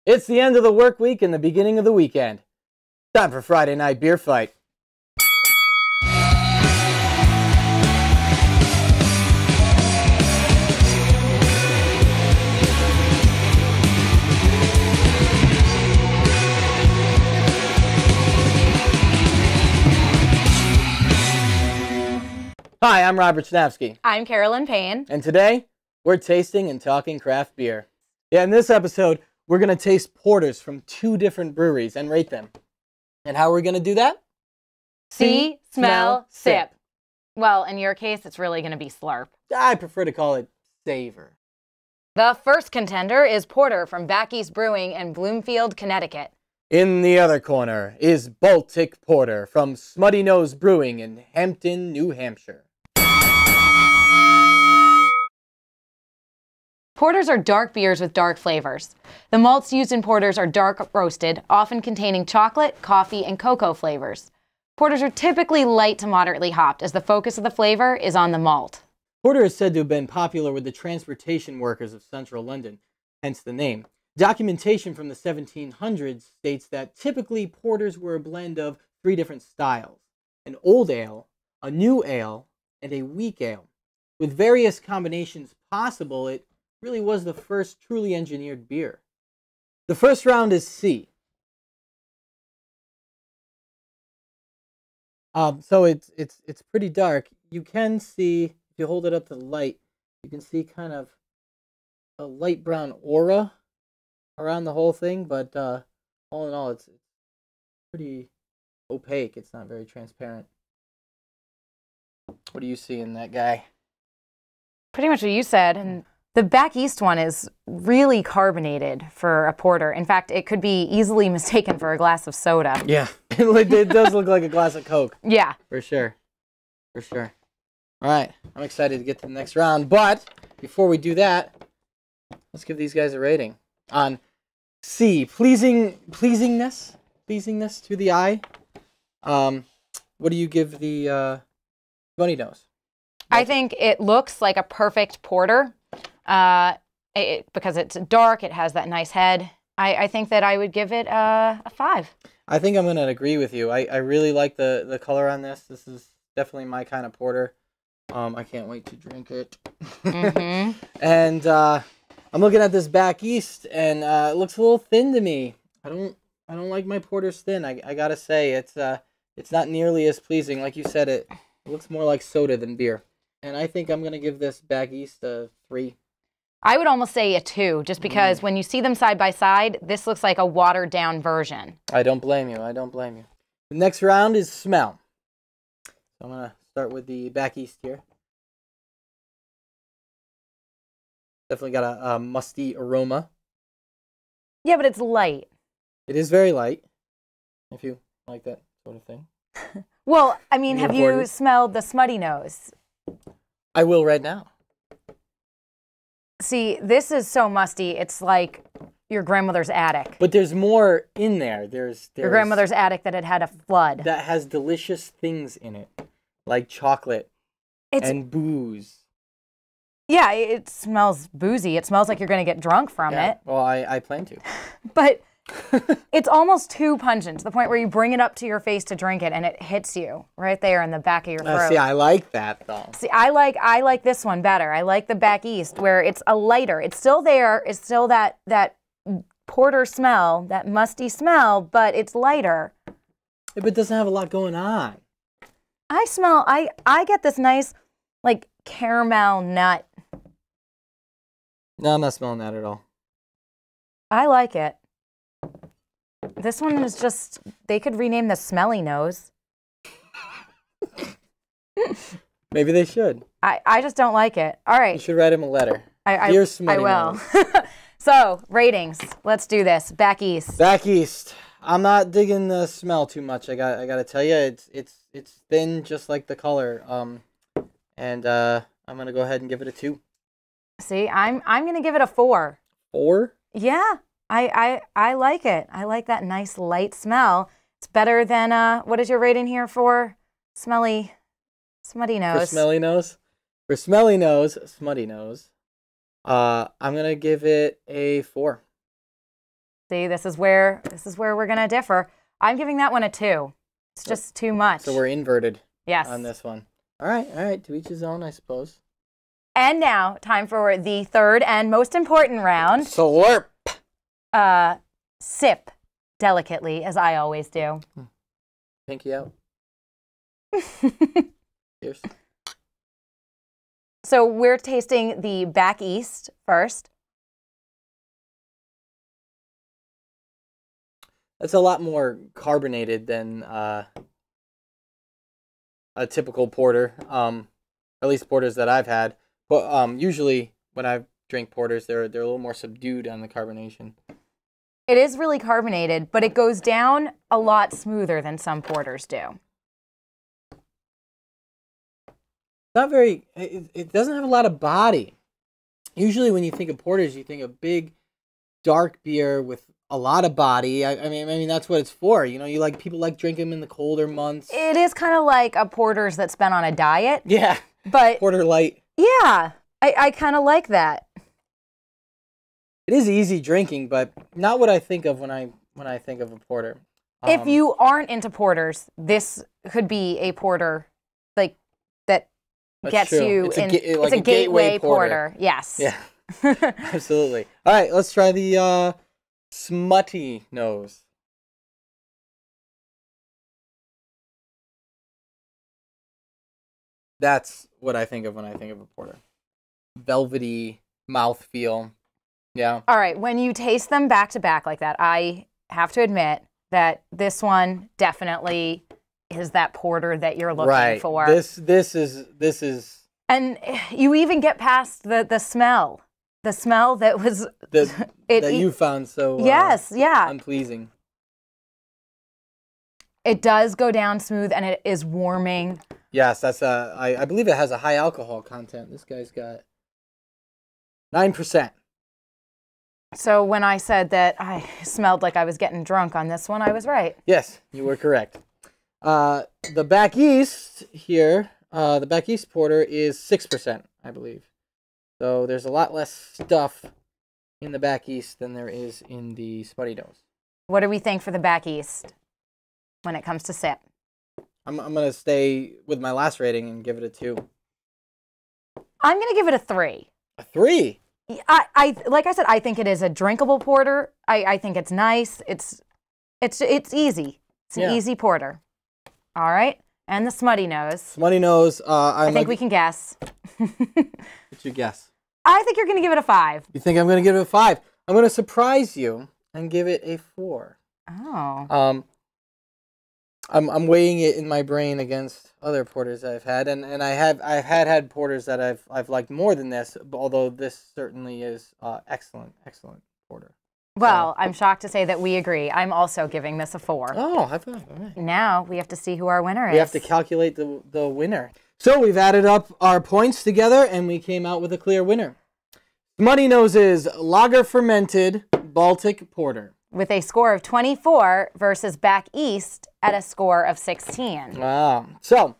It's the end of the work week and the beginning of the weekend. Time for Friday night beer fight. Hi, I'm Rob Richnavsky. I'm Carolyn Paine. And today, we're tasting and talking craft beer. Yeah, in this episode, we're going to taste porters from 2 different breweries and rate them. And how are we going to do that? See, smell, sip. Well, in your case, it's really going to be slurp. I prefer to call it savor. The first contender is porter from Back East Brewing in Bloomfield, Connecticut. In the other corner is Baltic Porter from Smutty Nose Brewing in Hampton, New Hampshire. Porters are dark beers with dark flavors. The malts used in porters are dark roasted, often containing chocolate, coffee, and cocoa flavors. Porters are typically light to moderately hopped, as the focus of the flavor is on the malt. Porter is said to have been popular with the transportation workers of central London, hence the name. Documentation from the 1700s states that typically porters were a blend of 3 different styles: an old ale, a new ale, and a weak ale. With various combinations possible, it really was the first truly engineered beer. The first round is C. So it's pretty dark. You can see, if you hold it up to the light, you can see kind of a light brown aura around the whole thing, but all in all, it's pretty opaque. It's not very transparent. What do you see in that guy? Pretty much what you said. And the Back East one is really carbonated for a porter. In fact, it could be easily mistaken for a glass of soda. Yeah, it does look like a glass of Coke. Yeah. For sure. For sure. All right, I'm excited to get to the next round, but before we do that, let's give these guys a rating. On C, pleasingness to the eye. What do you give the Bunny Nose? I think it looks like a perfect porter. Because it's dark, it has that nice head. I think that I would give it a 5. I think I'm going to agree with you. I really like the color on this. This is definitely my kind of porter. I can't wait to drink it. Mm-hmm. And I'm looking at this Back East, and it looks a little thin to me. I don't like my porters thin. I gotta say, it's not nearly as pleasing. Like you said, it looks more like soda than beer. And I think I'm gonna give this Back East a 3. I would almost say a 2, just because when you see them side by side, this looks like a watered down version. I don't blame you. I don't blame you. The next round is smell. So I'm gonna start with the Back East here. Definitely got a musty aroma. Yeah, but it's light. It is very light, if you like that sort of thing. Well, I mean, have you smelled the Smutty Nose? I will right now. See, this is so musty, it's like your grandmother's attic. But there's more in there. There's your grandmother's attic that had had a flood. That has delicious things in it, like chocolate and booze. Yeah, it smells boozy. It smells like you're going to get drunk from it. Well, I plan to. But it's almost too pungent to the point where you bring it up to your face to drink it and it hits you right there in the back of your throat. See, I like that though. See, I like this one better. I like the Back East where it's a lighter. It's still there. It's still that porter smell, that musty smell, but it's lighter. Yeah, but it doesn't have a lot going on. I get this nice like caramel nut. No, I'm not smelling that at all. I like it. This one is just, they could rename the Smelly Nose. Maybe they should. I just don't like it. All right. You should write him a letter. Dear Smutty Nose. So, ratings. Let's do this. Back East. Back East. I'm not digging the smell too much. I gotta tell you, it's thin, just like the color. And I'm gonna go ahead and give it a 2. See, I'm gonna give it a 4. 4? Yeah, I like it. I like that nice light smell. It's better than what is your rating here for Smutty Nose? For Smelly Nose? For Smelly Nose, Smutty Nose. I'm gonna give it a 4. See, this is where we're gonna differ. I'm giving that one a 2. It's just too much. So we're inverted. Yes. On this one. All right. To each his own, I suppose. And now, time for the third and most important round. Slurp. Sip delicately, as I always do. Pinky out. Cheers. So we're tasting the Back East first. That's a lot more carbonated than a typical porter. At least porters that I've had. But usually when I drink porters, they're a little more subdued on the carbonation. It is really carbonated, but it goes down a lot smoother than some porters do. Not very. It doesn't have a lot of body. Usually, when you think of porters, you think of big, dark beer with a lot of body. I mean that's what it's for. You know, people like drinking them in the colder months. It is kind of like a porter's that's been on a diet. Yeah, but porter light. Yeah, I kind of like that. It is easy drinking, but not what I think of when I think of a porter. If you aren't into porters, this could be a porter like that gets true. you It's in. it's a gateway porter. Yes. Yeah. Absolutely. All right, let's try the smutty nose. That's what I think of when I think of a porter. Velvety mouthfeel. Yeah. All right, when you taste them back to back like that, I have to admit that this one definitely is that porter that you're looking for. This is. And you even get past the smell. The smell that was that you found so yes, yeah, unpleasing. It does go down smooth and it is warming. Yes, that's I believe it has a high alcohol content. This guy's got 9%. So when I said that I smelled like I was getting drunk on this one, I was right. Yes, you were correct. The Back East here, the Back East porter is 6%, I believe. So there's a lot less stuff in the Back East than there is in the Smutty Nose. What do we think for the Back East when it comes to sip? I'm gonna stay with my last rating and give it a 2. I'm gonna give it a 3. A 3? I like I said, I think it is a drinkable porter. I think it's nice. It's easy. It's an easy porter. All right, and the Smutty Nose. Smutty Nose. I think we can guess. What's your guess? I think you're gonna give it a 5. You think I'm gonna give it a 5? I'm gonna surprise you and give it a 4. Oh. I'm weighing it in my brain against other porters I've had, and I've had porters that I've liked more than this, although this certainly is excellent porter. Well, I'm shocked to say that we agree. I'm also giving this a 4. Oh, high five. All right. Now we have to see who our winner is. We have to calculate the winner. So we've added up our points together, and we came out with a clear winner. Smutty Nose's Lager Fermented Baltic Porter. With a score of 24 versus Back East at a score of 16. Wow. So,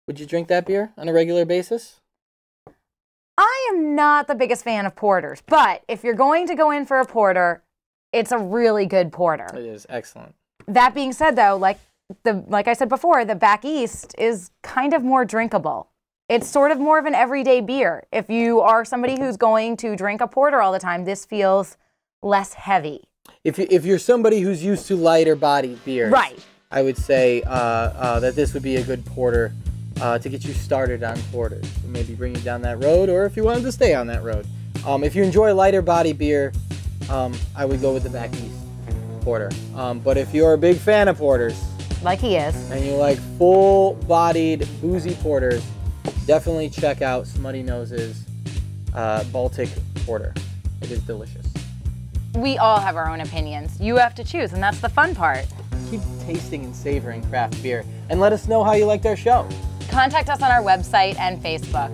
would you drink that beer on a regular basis? I am not the biggest fan of porters, but if you're going to go in for a porter, it's a really good porter. It is excellent. That being said, though, like I said before, the Back East is kind of more drinkable. It's sort of more of an everyday beer. If you are somebody who's going to drink a porter all the time, this feels less heavy. If you're somebody who's used to lighter bodied beers, right, I would say that this would be a good porter to get you started on porters. Maybe bring you down that road, or if you wanted to stay on that road. If you enjoy lighter body beer, I would go with the Back East porter. But if you're a big fan of porters, like he is, and you like full-bodied boozy porters, definitely check out Smutty Nose's Baltic Porter. It is delicious. We all have our own opinions. You have to choose, and that's the fun part. Keep tasting and savoring craft beer, and let us know how you liked our show. Contact us on our website and Facebook.